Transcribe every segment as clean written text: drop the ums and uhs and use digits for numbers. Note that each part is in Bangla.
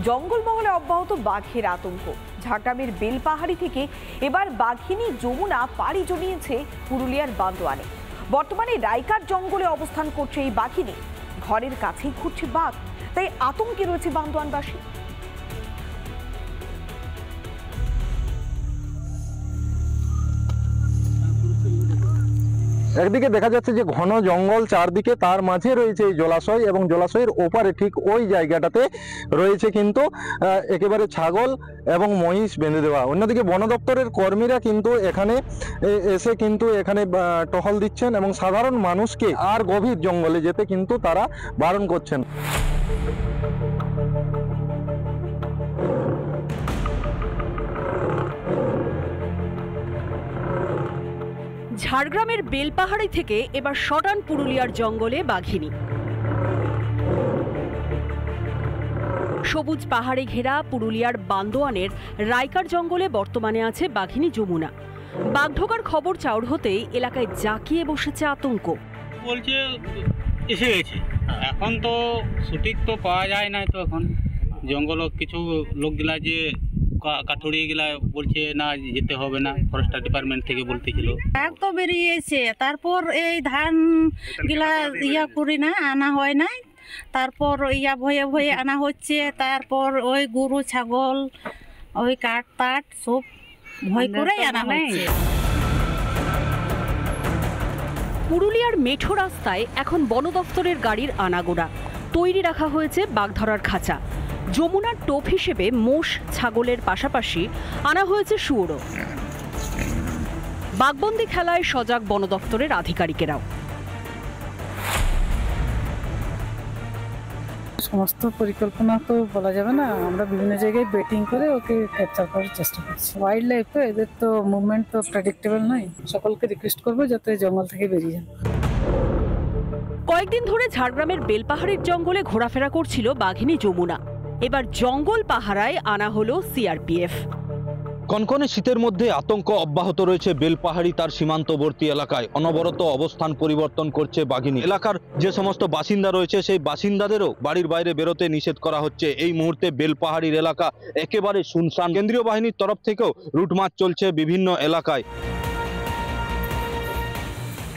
জঙ্গলমহলে অব্যাহত বাঘের আতঙ্ক। ঝাড়গ্রামের বেলপাহাড়ি থেকে এবার বাঘিনী যমুনা পাড়ি জমিয়েছে পুরুলিয়ার বান্দোয়ানে। বর্তমানে রাইকার জঙ্গলে অবস্থান করছে এই বাঘিনী। ঘরের কাছেই ঘুরছে বাঘ, তাই আতঙ্কে রয়েছে বান্দোয়ানবাসী। একদিকে দেখা যাচ্ছে যে ঘন জঙ্গল চারদিকে, তার মাঝে রয়েছে এই জলাশয় এবং জলাশয়ের ওপারে ঠিক ওই জায়গাটাতে রয়েছে কিন্তু একেবারে ছাগল এবং মহিষ বেঁধে দেওয়া। অন্যদিকে বন দপ্তরের কর্মীরা কিন্তু এখানে এসে কিন্তু এখানে টহল দিচ্ছেন এবং সাধারণ মানুষকে আর গভীর জঙ্গলে যেতে কিন্তু তারা বারণ করছেন। ঝাড়গ্রামের বেলপাহাড়ি থেকে এবার শটান পুরুলিয়ার জঙ্গলে বাঘিনী। সবুজ পাহাড়ে ঘেরা পুরুলিয়ার বান্দোয়ানের রাইকার জঙ্গলে বর্তমানে আছে বাঘিনী যমুনা। বাঘ ঢোকার খবর চাউর হতেই এলাকায় জাঁকিয়ে বসেছে আতঙ্ক। বলছে এসে গেছে, এখন তো সঠিক তো পাওয়া যায় না। তো এখন জঙ্গল কিছু লোকগুলা যে কাঠুরিয়ে গেলা বলছে না যেতে হবে না, ফরেস্ট ডিপার্টমেন্ট থেকে বলতেছিল। বাঘ তো বেরিয়েছে, তারপর এই ধান গিলা করি না আনা হয় না, তারপর ভয়ে ভয়ে আনা হচ্ছে। তারপর ওই গরু ছাগল ওই কাঠ টাট সব ভয় করে আনা হচ্ছে। পুরুলিয়ার মেঠো রাস্তায় এখন বন দফতরের গাড়ির আনাগোনা। তৈরি রাখা হয়েছে বাঘ ধরার খাঁচা। যমুনার টোপ হিসেবে মোষ ছাগলের পাশাপাশি আনা হয়েছে শুয়োরও। বাঘবন্দি খেলায় সজাগ বন দফতরের আধিকারিকেরাও। সমস্ত পরিকল্পনা তো বলা যাবে না, আমরা বিভিন্ন জায়গায় বেটিং করে ওকে ক্যাপচার করার চেষ্টা করছি। ওয়াইল্ড লাইফ তো, এদের তো মুভমেন্ট তো প্রেডিক্টেবল নয়। সকলকে রিকোয়েস্ট করবো যাতে জঙ্গল থেকে বেরিয়ে যান। কয়েকদিন ধরে ঝাড়গ্রামের বেলপাহাড়ির জঙ্গলে ঘোরাফেরা করছিল বাঘিনী যমুনা। এবার জঙ্গল পাহারায় আনা হলো সিআরপিএফ। কনকনে শীতের মধ্যে আতঙ্ক অব্যাহত রয়েছে বেলপাহাড়ি তার সীমান্তবর্তী এলাকায়। অনবরত অবস্থান পরিবর্তন করছে বাঘিনী। এলাকার যে সমস্ত বাসিন্দা রয়েছে সেই বাসিন্দাদেরও বাড়ির বাইরে বেরোতে নিষেধ করা হচ্ছে। এই মুহূর্তে বেলপাহাড়ির এলাকা একেবারে শুনশান। কেন্দ্রীয় বাহিনীর তরফ থেকেও রুটমার্চ চলছে বিভিন্ন এলাকায়।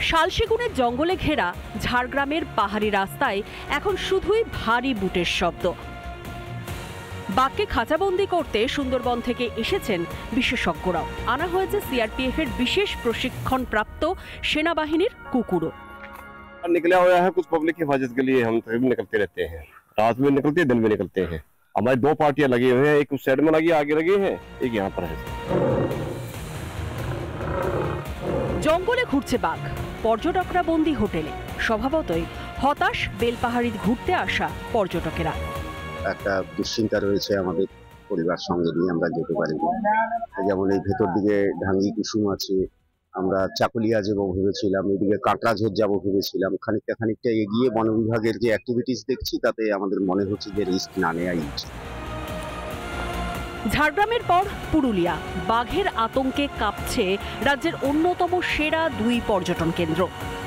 শালশিগুনের জঙ্গলে ঘেরা ঝাড়গ্রামের পাহাড়ি রাস্তায় এখন শুধুই ভারী বুটের শব্দ। বাঘকে খাঁচাবন্দি করতে সুন্দরবন থেকে এসেছেন বিশেষজ্ঞরাও। আনা হয়েছে সিআরপিএফ এর বিশেষ প্রশিক্ষণ প্রাপ্ত সেনাবাহিনীর কুকুরও। निकला हुआ है कुछ पब्लिक की हिफाजत के लिए। हम तकरीबन निकलते रहते हैं, रात में निकलते हैं, दिन में निकलते हैं। हमारी दो पार्टियां लगी हुई हैं, एक उस साइड में लगी आगे लगी है, एक यहाँ पर है। জঙ্গলে ঘুরছে বাঘ, পর্যটকরা বন্দি হোটেলে। স্বভাবতই হতাশ বেলপাহাড়ি ঘুরতে আসা পর্যটকেরা। একটা দুশ্চিন্তা রয়েছে আমাদের পরিবার সঙ্গে নিয়ে, আমরা যেতে পারি না। যেমন এই ভেতর দিকে ঢাঙ্গি কুসুম আছে, আমরা চাকুলিয়া যাবো ভেবেছিলাম, এদিকে কাঁকড়াঝোর যাবো ভেবেছিলাম। খানিকটা এগিয়ে বন বিভাগের যে অ্যাক্টিভিটিস দেখছি তাতে আমাদের মনে হচ্ছে যে রিস্ক না নেওয়াই উচিত। ঝাড়গ্রামের পর পুরুলিয়া। বাঘের আতঙ্কে কাঁপছে রাজ্যের অন্যতম সেরা দুই পর্যটন কেন্দ্র।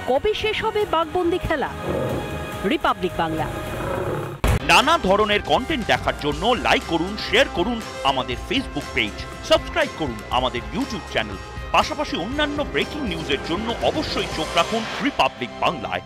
কবে শেষ হবে বাঘবন্দি খেলা? রিপাবলিক বাংলা। নানা ধরনের কন্টেন্ট দেখার জন্য লাইক করুন, শেয়ার করুন আমাদের ফেসবুক পেজ, সাবস্ক্রাইব করুন আমাদের ইউটিউব চ্যানেল। পাশাপাশি অন্যান্য ব্রেকিং নিউজের জন্য অবশ্যই চোখ রাখুন রিপাবলিক বাংলায়।